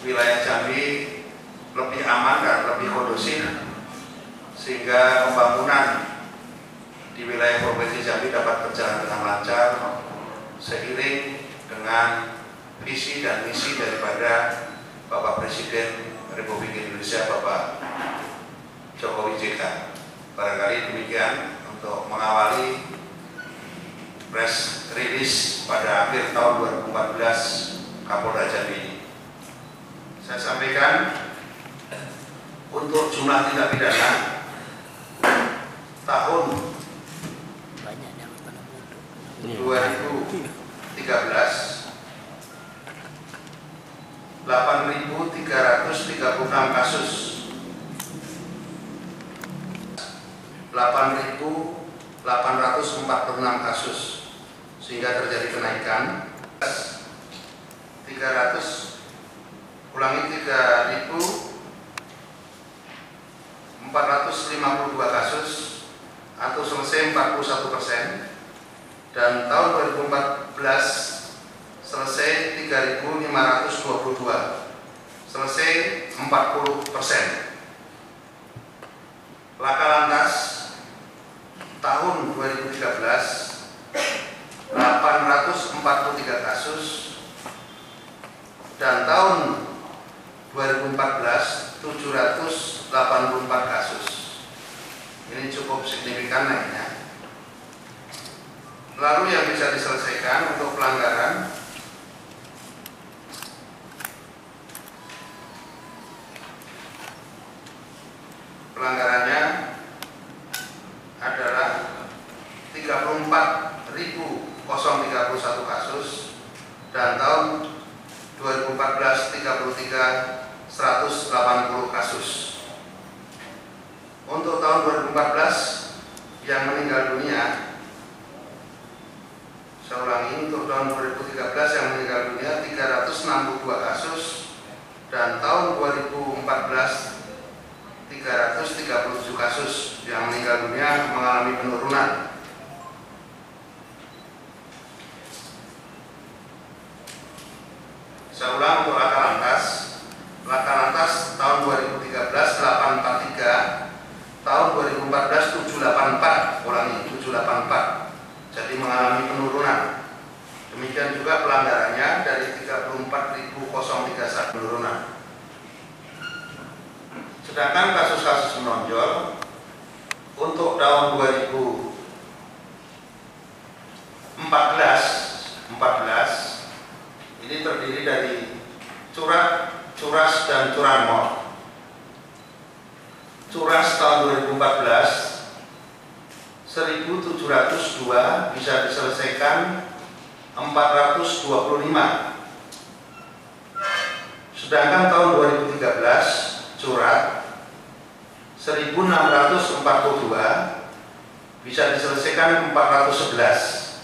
wilayah Jambi lebih aman dan lebih kondusif, sehingga pembangunan di wilayah Provinsi Jambi dapat berjalan dengan lancar seiring dengan visi dan misi daripada Bapak Presiden Republik Indonesia Bapak Jokowi JK. Barangkali demikian untuk mengawali press release pada akhir tahun 2014 Kapolda Jambi ini. Saya sampaikan untuk jumlah tindak pidana tahun 2013 8.336 kasus, 8.846 kasus, sehingga terjadi kenaikan 3.452 kasus atau selesai 41%, dan tahun 2014 selesai 3.522, selesai 40%. Laka lantas tahun 2013 843 kasus, dan tahun 2014 784 kasus. Ini cukup signifikan naiknya. Lalu yang bisa diselesaikan untuk pelanggaran pelanggarannya adalah 34.031 kasus, dan tahun 2014 180 kasus. Untuk tahun 2014 yang meninggal dunia, saya ulangi, untuk tahun 2013 yang meninggal dunia 362 kasus, dan tahun 2014 337 kasus yang meninggal dunia mengalami penurunan. Saya ulang untuk laka lantas. Laka lantas tahun 2013 843, tahun 2014 784, ulangi 784. Jadi mengalami penurunan. Demikian juga pelanggarannya dari 34.031 penurunan. Sedangkan kasus-kasus menonjol untuk tahun 2014 ini terdiri dari curas dan curanmor. Curas tahun 2014 1.702 bisa diselesaikan 425. Sedangkan tahun 2013 curat 1.642 bisa diselesaikan 411.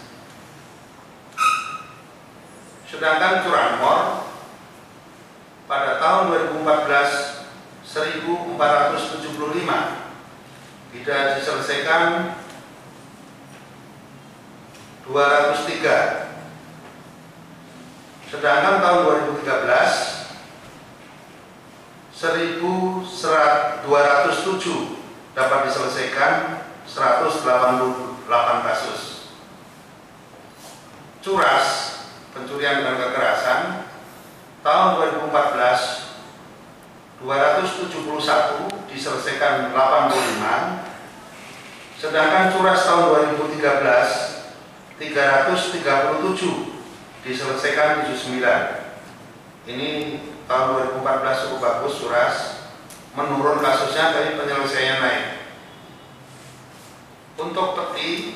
Sedangkan curanmor pada tahun 2014 1.475 bisa diselesaikan 203. Sedangkan tahun 2013 1.207 dapat diselesaikan 188 kasus. Curas pencurian dan kekerasan tahun 2014 271 diselesaikan 85, sedangkan curas tahun 2013 337 diselesaikan 79. Ini tahun 2014 cukup bagus curas, menurun kasusnya tapi penyelesaiannya naik. Untuk peti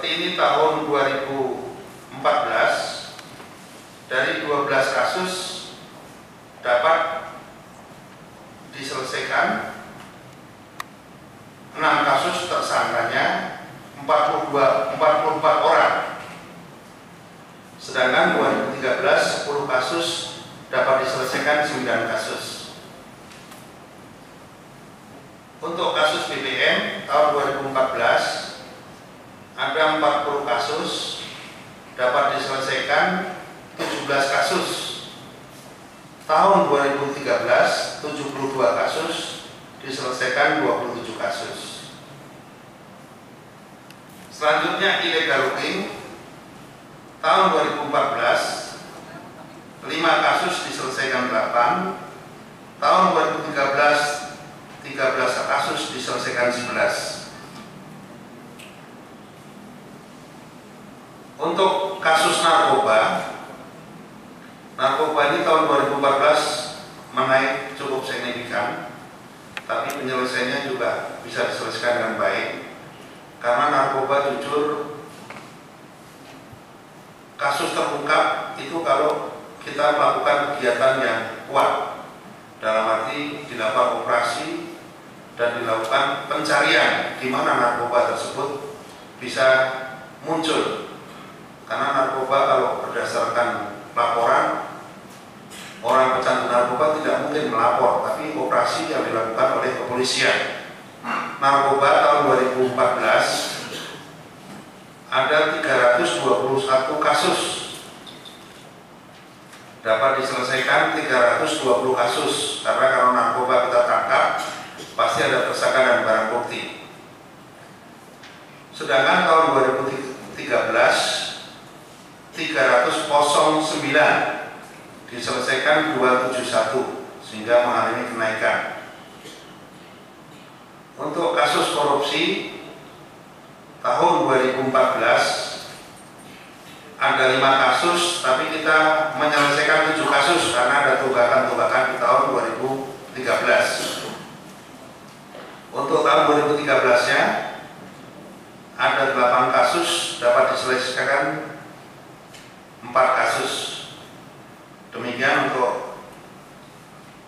ini tahun 2014 dari 12 kasus dapat diselesaikan 6 kasus, tersangkanya 44 orang. Sedangkan 2013 10 kasus dapat diselesaikan 9 kasus. Untuk kasus BBM tahun 2014 ada 40 kasus, dapat diselesaikan 17 kasus. tahun 2013 72 kasus, diselesaikan 27 kasus. Selanjutnya illegal looking, tahun 2014 5 kasus diselesaikan 8, tahun 2013 13 kasus diselesaikan 11. Untuk kasus narkoba ini tahun 2014 menaik cukup signifikan, tapi penyelesaiannya juga bisa diselesaikan dengan baik karena narkoba jujur kasus terungkap itu kalau kita melakukan kegiatan yang kuat, dalam arti dilakukan operasi dan dilakukan pencarian di mana narkoba tersebut bisa muncul. Karena narkoba kalau berdasarkan laporan, orang pecandu narkoba tidak mungkin melapor, tapi operasi yang dilakukan oleh kepolisian. Narkoba tahun 2014 ada 321 kasus, dapat diselesaikan 320 kasus, karena kalau narkoba kita tangkap pasti ada tersangka dan barang bukti. Sedangkan tahun 2013 309 diselesaikan 271, sehingga mengalami kenaikan. Untuk kasus korupsi tahun 2014 ada 5 kasus, tapi kita menyelesaikan 7 kasus karena ada tunggakan-tunggakan di tahun 2013. Untuk tahun 2013-nya ada 8 kasus, dapat diselesaikan 4 kasus. Demikian untuk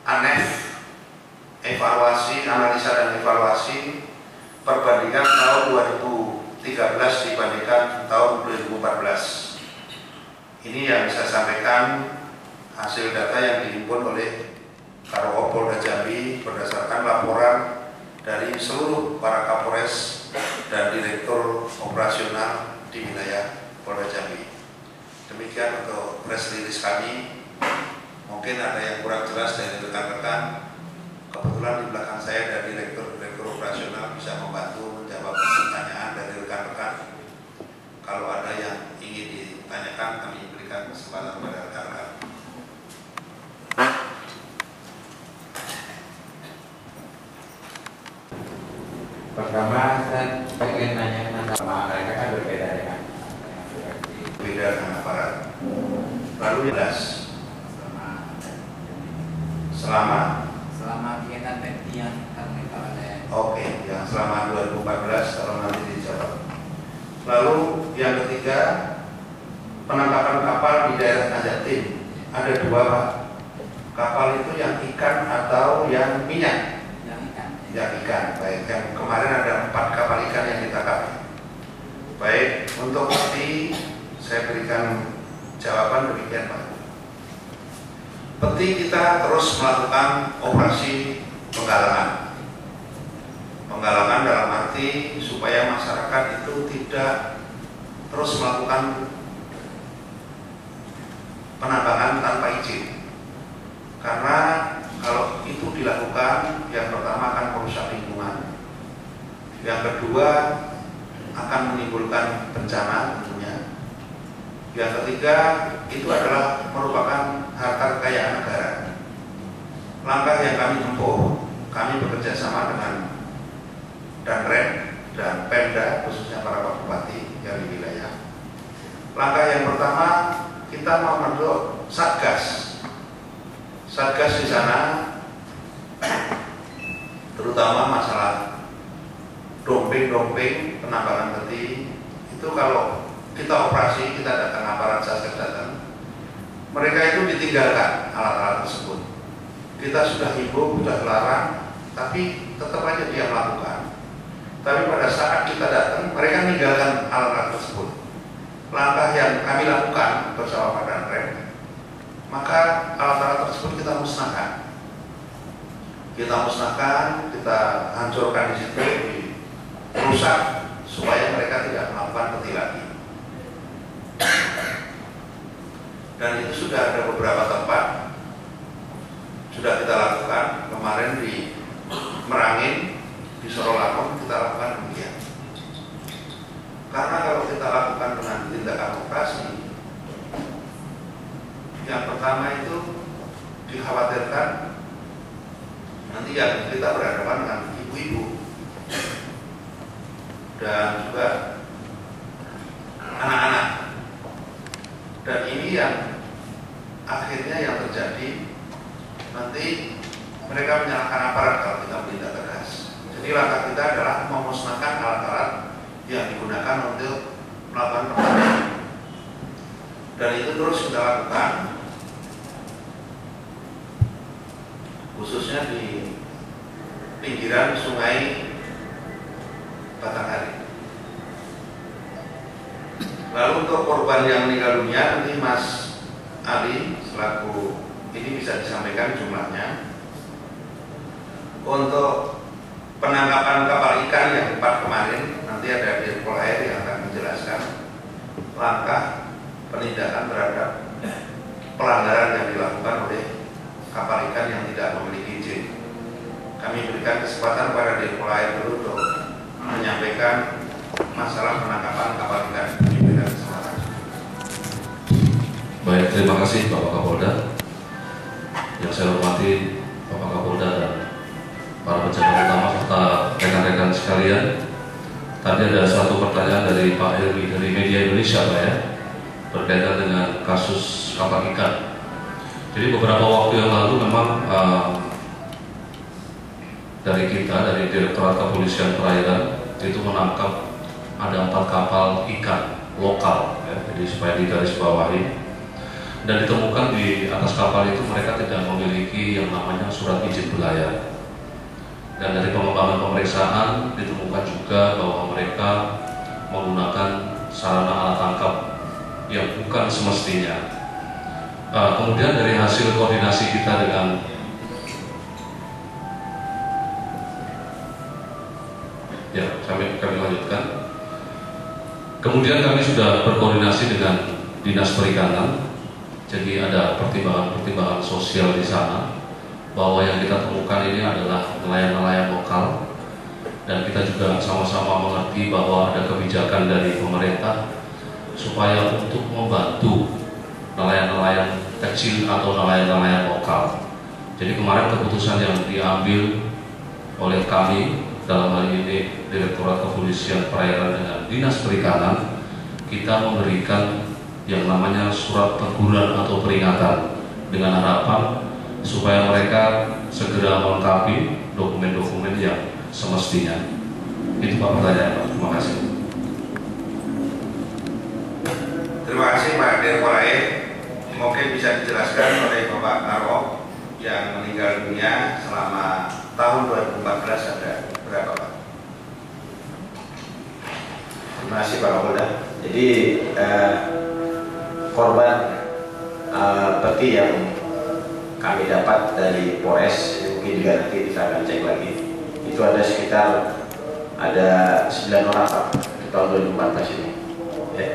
ANEF, evaluasi, analisa dan evaluasi perbandingan tahun 2013 dibandingkan tahun 2014. Ini yang saya sampaikan hasil data yang dihimpun oleh Karo Polda Jambi berdasarkan laporan dari seluruh para Kapolres dan Direktur Operasional di wilayah Polda Jambi. Demikian untuk press release kami. Mungkin ada yang kurang jelas dari rekan-rekan. Kebetulan di belakang saya dari Direktur Operasional bisa membantu menjawab pertanyaan dari rekan-rekan. Kalau ada yang ingin ditanyakan, kami berikan kesempatan kepada rekan-rekan. Pertama, saya ingin nanya sama mereka kan berbeda dengan aparat. Lalu selama kegiatan yang kami pada. Oke, yang selama 2014 kalau nanti dijawab. Lalu yang ketiga, penangkapan kapal di daerah Najatin. Ada 2 Pak. Kapal itu yang ikan atau yang minyak? Yang ikan. Baik, yang kemarin ada 4 kapal ikan yang ditangkap. Baik, untuk peti saya berikan jawaban demikian Pak. Peti kita terus melakukan operasi penggalangan. Penggalangan dalam arti supaya masyarakat itu tidak terus melakukan penambangan tanpa izin. Karena kalau itu dilakukan, yang pertama akan merusak lingkungan, yang kedua akan menimbulkan bencana tentunya, yang ketiga itu adalah merupakan harta kekayaan negara. Langkah yang kami tempuh, kami bekerja sama dengan Danrem dan Pemda, khususnya para Pak Bupati yang di wilayah. Langkah yang pertama, kita mau membentuk Satgas. Satgas di sana terutama masalah domping penambangan peti itu. Kalau kita operasi, kita datang, aparat Satgas datang, mereka itu ditinggalkan alat-alat tersebut. Kita sudah himbau, sudah larang, tapi tetap aja dia melakukan. Tapi pada saat kita datang, mereka meninggalkan alat-alat tersebut. Langkah yang kami lakukan bersama Pak Danrem, maka alat-alat tersebut kita musnahkan. Kita hancurkan di situ, dirusak supaya mereka tidak melakukan peti lagi. Dan itu sudah ada beberapa tempat sudah kita lakukan kemarin di Merangin, di Sorolakom kita lakukan demikian. Karena kalau kita lakukan dengan tindakan operasi, yang pertama itu dikhawatirkan nanti yang kita berhadapan dengan ibu-ibu dan juga anak-anak, dan ini yang akhirnya yang terjadi nanti mereka menyalahkan aparat kalau kita menindak tegas. Jadi langkah kita adalah memusnahkan alat-alat yang digunakan untuk melakukan pertandingan, dan itu terus kita lakukan khususnya di pinggiran Sungai Batanghari. Lalu untuk korban yang meninggal dunia nanti Mas Ali selaku ini bisa disampaikan jumlahnya. Untuk penangkapan kapal ikan yang 4 kemarin nanti ada Dirpol Air yang akan menjelaskan langkah penindakan terhadap pelanggaran yang dilakukan oleh kapal ikan yang tidak memiliki izin. Kami berikan kesempatan pada Dirpol Air dulu untuk menyampaikan masalah penangkapan kapal ikan. Diberikan kesempatan. Baik, terima kasih Bapak Kapolda. Yang saya hormati Bapak Kapolda dan para pejabat utama serta rekan-rekan sekalian. Tadi ada satu pertanyaan dari Pak Helmi dari Media Indonesia, Pak ya, berkaitan dengan kasus kapal ikan. Jadi beberapa waktu yang lalu memang dari kita, dari Direktorat Kepolisian Perairan itu menangkap ada 4 kapal ikan lokal, ya, jadi supaya digarisbawahi. Dan ditemukan di atas kapal itu mereka tidak memiliki yang namanya surat izin berlayar. Dan dari pengembangan pemeriksaan ditemukan juga bahwa mereka menggunakan sarana alat tangkap yang bukan semestinya. Kemudian dari hasil koordinasi kita dengan kami lanjutkan. Kemudian kami sudah berkoordinasi dengan Dinas Perikanan. Jadi ada pertimbangan sosial di sana, bahwa yang kita temukan ini adalah nelayan-nelayan lokal, dan kita juga sama-sama mengerti bahwa ada kebijakan dari pemerintah supaya untuk membantu nelayan-nelayan kecil atau nelayan-nelayan lokal. Jadi kemarin keputusan yang diambil oleh kami dalam hal ini Direktorat Kepolisian Perairan dengan Dinas Perikanan, kita memberikan yang namanya surat teguran atau peringatan dengan harapan supaya mereka segera melengkapi dokumen-dokumen yang semestinya. Itu Pak pertanyaan Pak. Terima kasih. Terima kasih Pak Dirpol Air. Mungkin bisa dijelaskan oleh Bapak Karo yang meninggal dunia selama tahun 2014 ada berapa Pak? Terima kasih Pak Kapolda. Jadi korban peti yang kami dapat dari Polres, mungkin juga nanti kita akan cek lagi, itu ada sekitar 9 orang Pak di tahun 2014 ini ya.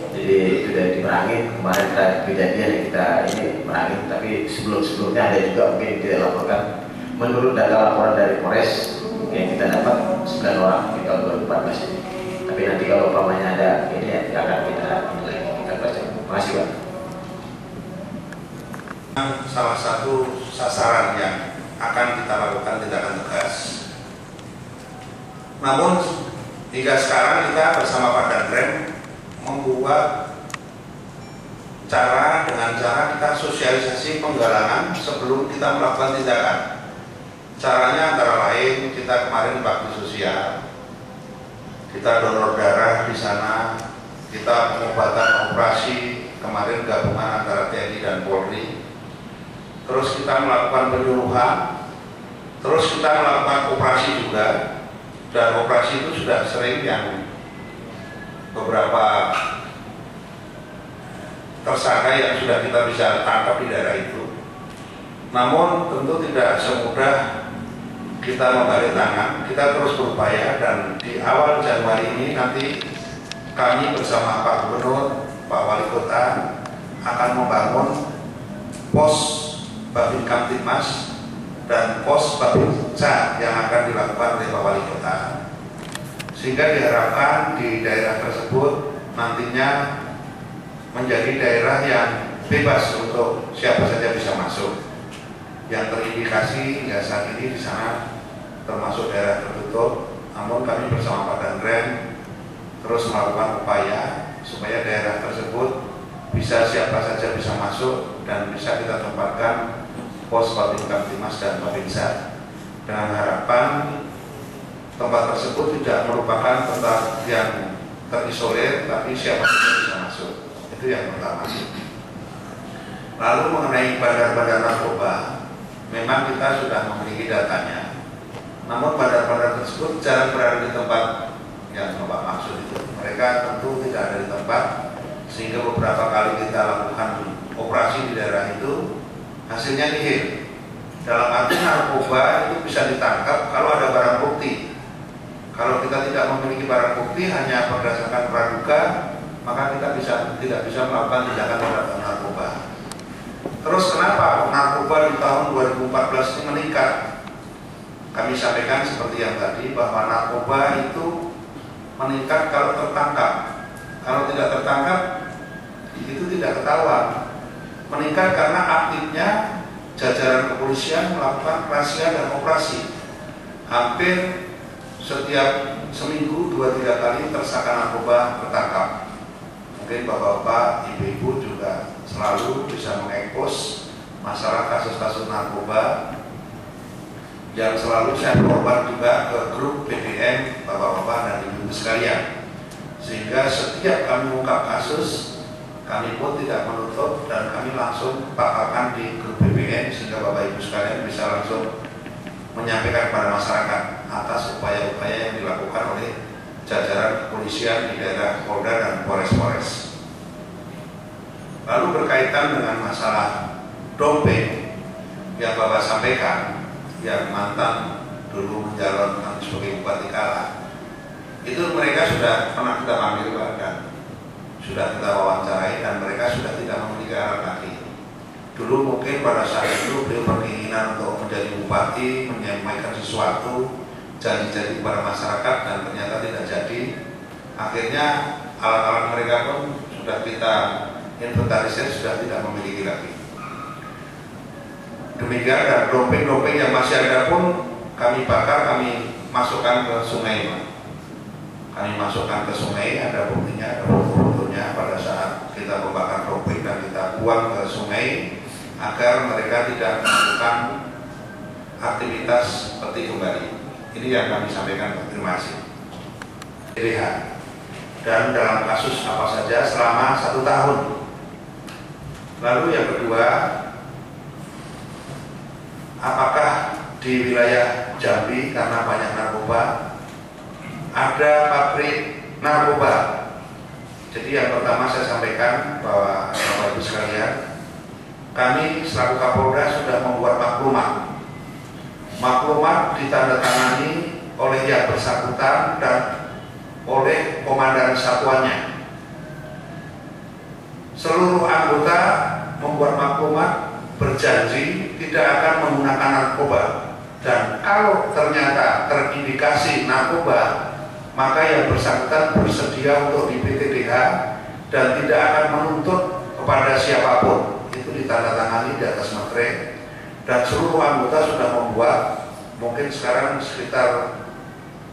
Jadi itu dari Merangin, kemarin kita kejadian yang kita ini Merangin, tapi sebelumnya ada juga mungkin tidak laporkan. Menurut data laporan dari Polres yang kita dapat 9 orang di tahun 2014 ini. Tapi nanti kalau umpamanya ada ini ya, akan kita baca. Terima kasih Pak. Salah satu sasaran yang akan kita lakukan tindakan tegas. Namun hingga sekarang kita bersama Pak Danrem membuat dengan cara kita sosialisasi penggalangan sebelum kita melakukan tindakan. Caranya antara lain kita kemarin bakti sosial, kita donor darah di sana, kita pengobatan operasi kemarin gabungan antara TNI dan Polri. Terus kita melakukan penyuluhan, terus kita melakukan operasi juga, dan operasi itu sudah sering yang beberapa tersangka yang sudah kita bisa tangkap di daerah itu. Namun tentu tidak semudah kita membalik tangan, kita terus berupaya, dan di awal Januari ini nanti kami bersama Pak Gubernur, Pak Wali Kota akan membangun pos Babin Kamtibmas dan pos Babinsa yang akan dilakukan oleh Pak Wali Kota, sehingga diharapkan di daerah tersebut nantinya menjadi daerah yang bebas untuk siapa saja bisa masuk. Yang terindikasi ya saat ini di sana termasuk daerah tertutup, namun kami bersama Pak Danren terus melakukan upaya supaya daerah tersebut bisa siapa saja bisa masuk dan bisa kita tempatkan pos Babin Kamtibmas dan Babinsa, dengan harapan tempat tersebut tidak merupakan tempat yang terisolir, tapi siapa saja bisa masuk. Itu yang pertama. Lalu mengenai bandar-bandar narkoba, memang kita sudah memiliki datanya. Namun bandar-bandar tersebut jarang berada di tempat yang Bapak maksud itu. Mereka tentu tidak ada di tempat, sehingga beberapa kali kita lakukan operasi di daerah itu, hasilnya nihil. Dalam arti narkoba itu bisa ditangkap kalau ada barang bukti. Kalau kita tidak memiliki barang bukti, hanya berdasarkan praduga, maka kita tidak bisa melakukan tindakan terhadap narkoba. Terus kenapa narkoba di tahun 2014 ini meningkat? Kami sampaikan seperti yang tadi, bahwa narkoba itu meningkat kalau tertangkap. Kalau tidak tertangkap, itu tidak ketahuan. Meningkat karena aktifnya jajaran kepolisian melakukan razia dan operasi. Hampir setiap seminggu 2-3 kali tersangka narkoba tertangkap. Mungkin bapak-bapak, ibu-ibu juga selalu bisa mengekspos masalah kasus-kasus narkoba yang selalu saya korban juga ke grup BBM bapak-bapak dan ibu-ibu sekalian, sehingga setiap kami mengungkap kasus, kami pun tidak menutup dan kami langsung paparkan di grup BBM, sehingga bapak ibu sekalian bisa langsung menyampaikan kepada masyarakat atas upaya-upaya yang dilakukan oleh jajaran kepolisian di daerah Polda dan Polres-Polres. Lalu berkaitan dengan masalah dompet yang Bapak sampaikan, yang mantan dulu mencalonkan sebagai Bupati Kala, itu mereka sudah pernah kita panggil Pak, dan sudah kita wawancarai, dan mereka sudah tidak memiliki alat kaki. Dulu mungkin pada saat itu beliau berkeinginan untuk menjadi bupati, menyampaikan sesuatu, janji-janji kepada masyarakat, dan ternyata tidak jadi. Akhirnya alat-alat mereka pun sudah kita inventarisir, sudah tidak memiliki lagi. Demikian, dan dompet-dompet yang masih ada pun kami bakar, kami masukkan ke sungai. Kami masukkan ke sungai, ada buktinya, ada foto-fotonya pada saat kita membakar dompet dan kita buang ke sungai, agar mereka tidak melakukan aktivitas seperti kembali. Ini yang kami sampaikan. Terima kasih. Lihat. Dan dalam kasus apa saja selama 1 tahun. Lalu yang kedua, apakah di wilayah Jambi karena banyak narkoba ada pabrik narkoba? Jadi yang pertama saya sampaikan bahwa Bapak Ibu sekalian, kami selaku Kapolda sudah membuat maklumat. Maklumat ditandatangani oleh yang bersangkutan dan oleh komandan satuannya. Seluruh anggota membuat maklumat berjanji tidak akan menggunakan narkoba, dan kalau ternyata terindikasi narkoba, maka yang bersangkutan bersedia untuk di PTDH dan tidak akan menuntut kepada siapapun. Itu ditandatangani di atas materai, dan seluruh anggota sudah membuat, mungkin sekarang sekitar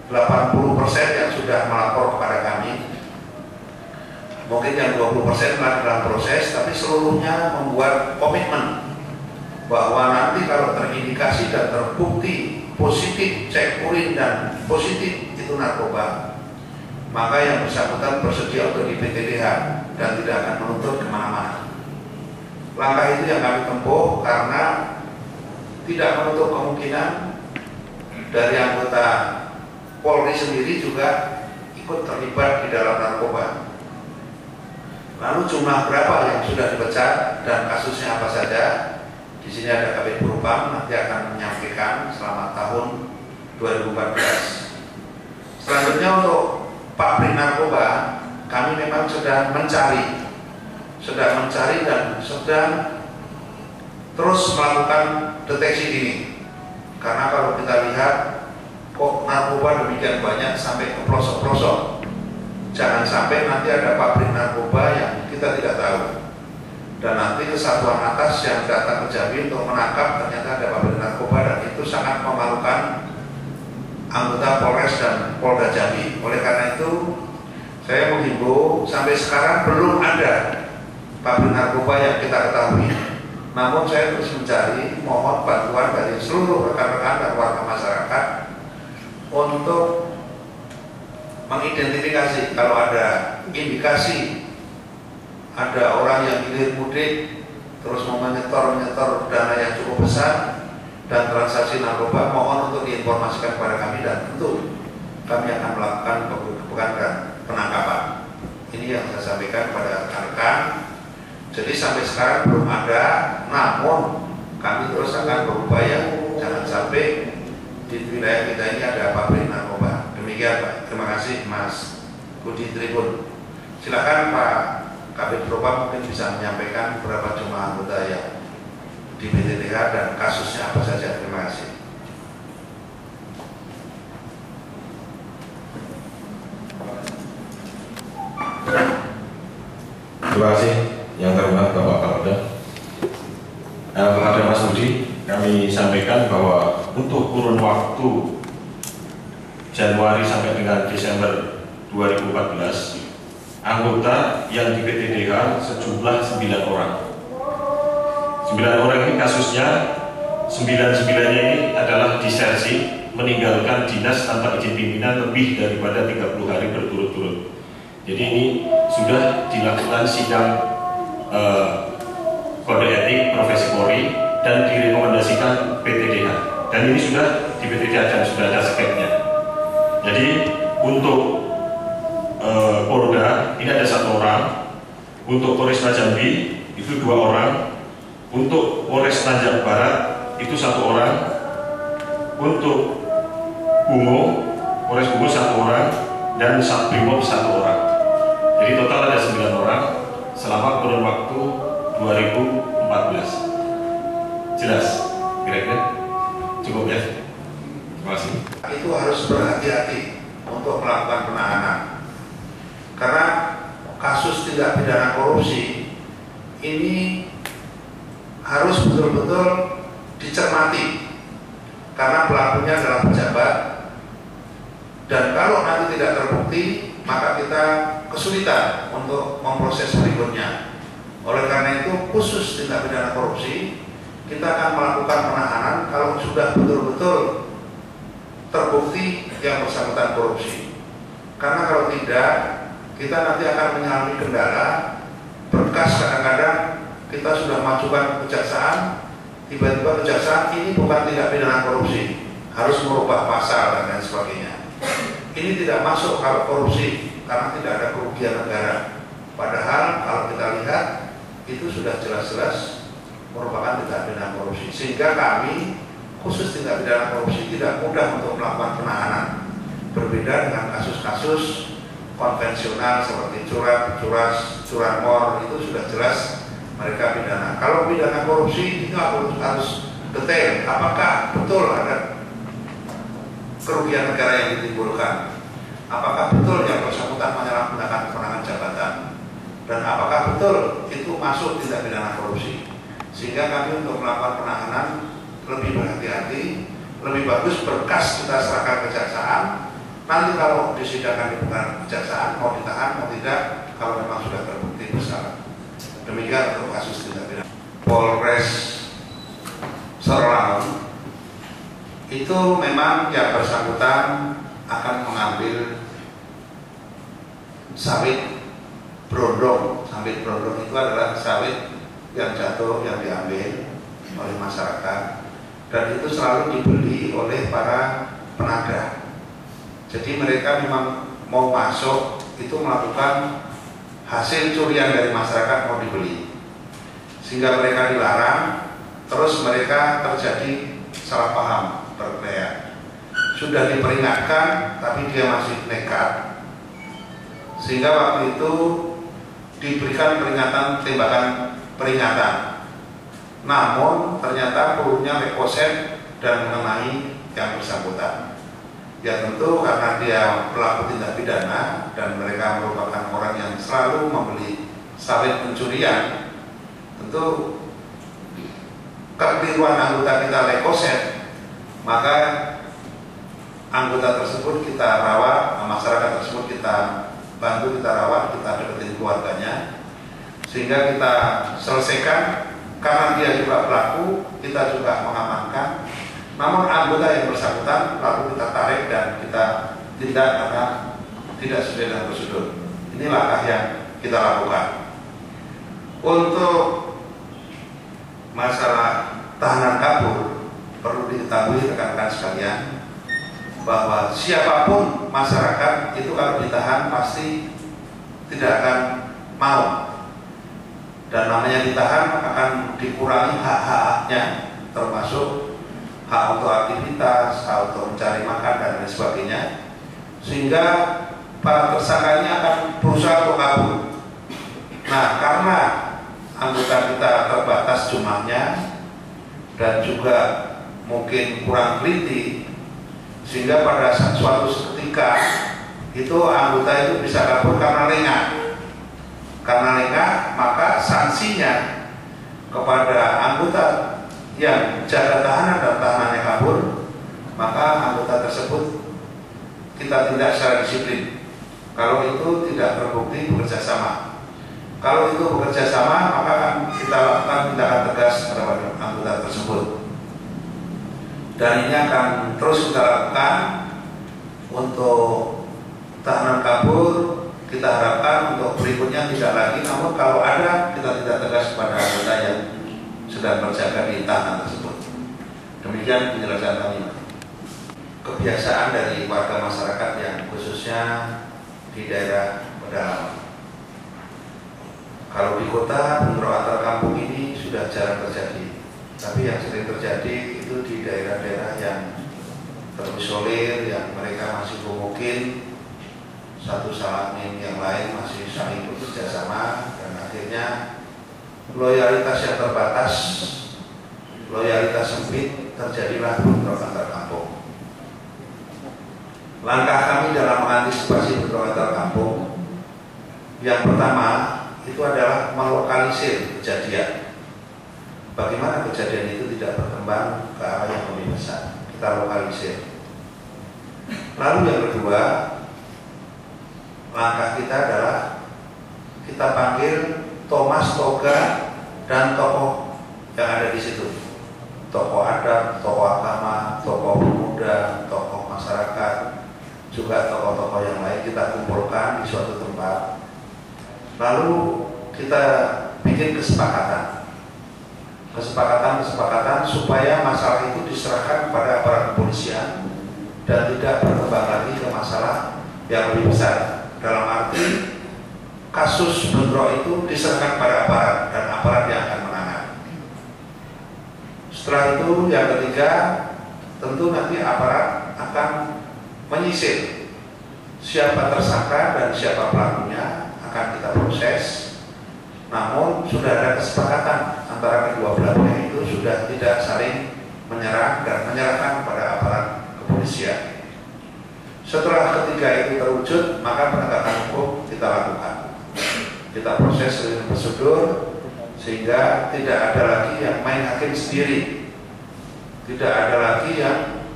80% yang sudah melapor kepada kami, mungkin yang 20% masih dalam proses, tapi seluruhnya membuat komitmen bahwa nanti kalau terindikasi dan terbukti positif cek urin dan positif itu narkoba, maka yang bersangkutan bersedia untuk di PTDH dan tidak akan menuntut kemana-mana. Langkah itu yang kami tempuh karena tidak menutup kemungkinan dari anggota Polri sendiri juga ikut terlibat di dalam narkoba. Lalu jumlah berapa yang sudah dipecat dan kasusnya apa saja? Di sini ada Kabid Propam, nanti akan menyampaikan selama tahun 2014. Selanjutnya untuk pabrik narkoba, kami memang sedang mencari dan sedang terus melakukan deteksi dini. Karena kalau kita lihat kok narkoba demikian banyak sampai ke pelosok-pelosok, jangan sampai nanti ada pabrik narkoba yang kita tidak tahu, dan nanti kesatuan atas yang datang ke Jambi untuk menangkap ternyata ada pabrik narkoba, dan itu sangat memalukan anggota Polres dan Polda Jambi. Oleh karena itu saya menghimbau, sampai sekarang belum ada pabrik narkoba yang kita ketahui. Namun saya terus mencari, mohon bantuan dari seluruh rekan-rekan dan warga masyarakat untuk mengidentifikasi kalau ada indikasi ada orang yang hilir mudik terus mau menyetor dana yang cukup besar dan transaksi narkoba, mohon untuk diinformasikan kepada kami, dan tentu kami akan melakukan penangkapan. Ini yang saya sampaikan kepada rekan-rekan. Jadi sampai sekarang belum ada, namun kami terus akan berupaya jangan sampai di wilayah kita ini ada pabrik narkoba. Demikian Pak. Terima kasih Mas Budi Tribun. Silakan Pak Kabid Propam mungkin bisa menyampaikan beberapa jumlah anggota yang di PTTH dan kasusnya apa saja. Terima kasih. Terima kasih yang terhormat Bapak Kapolda. Kepada Mas Budi, kami sampaikan bahwa untuk kurun waktu Januari sampai dengan Desember 2014, anggota yang di PTTH sejumlah 9 orang. 9 orang ini kasusnya 9-9-nya ini adalah disersi, meninggalkan dinas tanpa izin pimpinan lebih daripada 30 hari berturut-turut. Jadi ini sudah dilakukan sidang kode etik profesi Polri dan direkomendasikan PTDH. Dan ini sudah di PTDH dan sudah ada speknya. Jadi untuk Polda ini ada 1 orang, untuk Polres Jambi itu 2 orang, untuk Polres Tanjung Barat itu 1 orang, untuk Bungo, Polres Bungo 1 orang, dan Satbrimob 1 orang. Jadi total ada 9 orang selama kurun waktu 2014. Jelas? Kira-kira cukup ya? Terima kasih. Itu harus berhati-hati untuk melakukan penahanan, karena kasus tindak pidana korupsi ini harus betul-betul dicermati, karena pelakunya adalah pejabat, dan kalau nanti tidak terbukti maka kita kesulitan untuk memproses berikutnya. Oleh karena itu khusus tindak pidana korupsi kita akan melakukan penahanan kalau sudah betul-betul terbukti yang bersangkutan korupsi. Karena kalau tidak, kita nanti akan mengalami kendala berkas. Kadang-kadang kita sudah majukan ke kejaksaan, tiba-tiba kejaksaan ini bukan tindak pidana korupsi, harus merubah pasal dan lain sebagainya. Ini tidak masuk kalau korupsi karena tidak ada kerugian negara. Padahal kalau kita lihat itu sudah jelas-jelas merupakan tindak pidana korupsi. Sehingga kami khusus tindak pidana korupsi tidak mudah untuk melakukan penahanan. Berbeda dengan kasus-kasus konvensional seperti curanmor, itu sudah jelas mereka pidana. Kalau pidana korupsi itu harus detail. Apakah betul ada kerugian negara yang ditimbulkan? Apakah betul yang bersangkutan menyalahgunakan kewenangan jabatan? Dan apakah betul itu masuk tindak pidana korupsi? Sehingga kami untuk melakukan penahanan lebih berhati-hati, lebih bagus berkas kita serahkan ke kejaksaan. Nanti kalau disidangkan di bukan kejaksaan, mau ditahan mau tidak, kalau memang sudah terbukti bersalah. Demikian untuk kasus tindak pidana. Polres Serang itu memang yang bersangkutan akan mengambil sawit brondong. Sawit brondong itu adalah sawit yang jatuh, yang diambil oleh masyarakat, dan itu selalu dibeli oleh para penadah. Jadi mereka memang mau masuk itu melakukan hasil curian dari masyarakat mau dibeli, sehingga mereka dilarang. Terus mereka terjadi salah paham, berkelahi. Sudah diperingatkan tapi dia masih nekat, sehingga waktu itu diberikan peringatan, tembakan peringatan. namun ternyata pelurunya meleset dan mengenai yang bersangkutan. Ya tentu karena dia pelaku tindak pidana dan mereka merupakan orang yang selalu membeli sawit pencurian, tentu kekeliruan anggota kita lekoset, maka anggota tersebut kita rawat, masyarakat tersebut kita bantu, kita rawat, kita deketin keluarganya, sehingga kita selesaikan. Karena dia juga pelaku, kita juga mengamankan. Namun anggota yang bersangkutan lalu kita tarik dan kita tindak karena tidak sesuai dengan prosedur. Ini langkah yang kita lakukan. Untuk masalah tahanan kabur, perlu diketahui rekan-rekan sekalian bahwa siapapun masyarakat itu kalau ditahan pasti tidak akan mau, dan namanya ditahan akan dikurangi hak-haknya, termasuk hak untuk aktivitas, hak untuk mencari makan dan lain sebagainya, sehingga para tersangka ini akan berusaha untuk kabur. Nah, karena anggota kita terbatas jumlahnya dan juga mungkin kurang teliti, sehingga pada suatu ketika itu anggota itu bisa kabur karena lengah. Karena lengah, maka sanksinya kepada anggota yang jaga tahanan dan tahanannya kabur, maka anggota tersebut kita tindak secara disiplin. Kalau itu tidak terbukti bekerja sama. Kalau itu bekerja sama, maka akan kita lakukan tindakan tegas terhadap anggota tersebut. Dan ini akan terus kita lakukan untuk tahanan kabur. Kita harapkan untuk berikutnya tidak lagi, namun kalau ada kita tidak tegas kepada anggota yang sedang berjaga di tahanan tersebut. Demikian penjelasan kami. Kebiasaan dari warga masyarakat yang khususnya di daerah pedalaman. Kalau di kota, bentrok antar kampung ini sudah jarang terjadi. Tapi yang sering terjadi itu di daerah-daerah yang terisolir, yang mereka masih pemukim, satu sama yang lain masih saling bekerja sama, dan akhirnya loyalitas yang terbatas, loyalitas sempit, terjadilah bentrok antar kampung. Langkah kami dalam mengantisipasi bentrok antar kampung, yang pertama itu adalah melokalisir kejadian. Bagaimana kejadian itu tidak berkembang ke arah yang lebih besar, kita lokalisir. Lalu yang kedua, langkah kita adalah kita panggil Thomas Toga dan tokoh yang ada di situ, tokoh adat, tokoh agama, tokoh pemuda, tokoh masyarakat, juga tokoh-tokoh yang lain kita kumpulkan di suatu tempat. Lalu kita bikin kesepakatan supaya masalah itu diserahkan kepada aparat kepolisian dan tidak berkembang lagi ke masalah yang lebih besar. Dalam arti kasus bentrok itu diserahkan pada aparat dan aparat yang akan menangani. Setelah itu yang ketiga, tentu nanti aparat akan menyisir siapa tersangka dan siapa pelakunya, akan kita proses. Namun sudah ada kesepakatan antara kedua belah pihak itu sudah tidak saling menyerang dan menyerahkan kepada aparat kepolisian. Setelah ketiga itu terwujud, maka penegakan hukum kita lakukan. Kita proses dengan prosedur sehingga tidak ada lagi yang main hakim sendiri, tidak ada lagi yang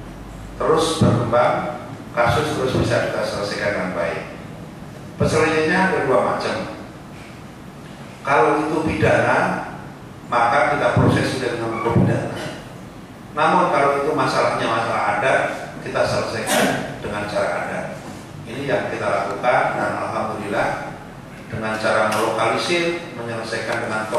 terus berkembang, kasus terus bisa kita selesaikan dengan baik. Peselesaiannya ada dua macam. Kalau itu pidana, maka kita proses dengan hukum pidana. Namun kalau itu masalahnya masalah adat, kita selesaikan dengan cara adat. Ini yang kita lakukan, dan alhamdulillah dengan cara melokalisir, menyelesaikan dengan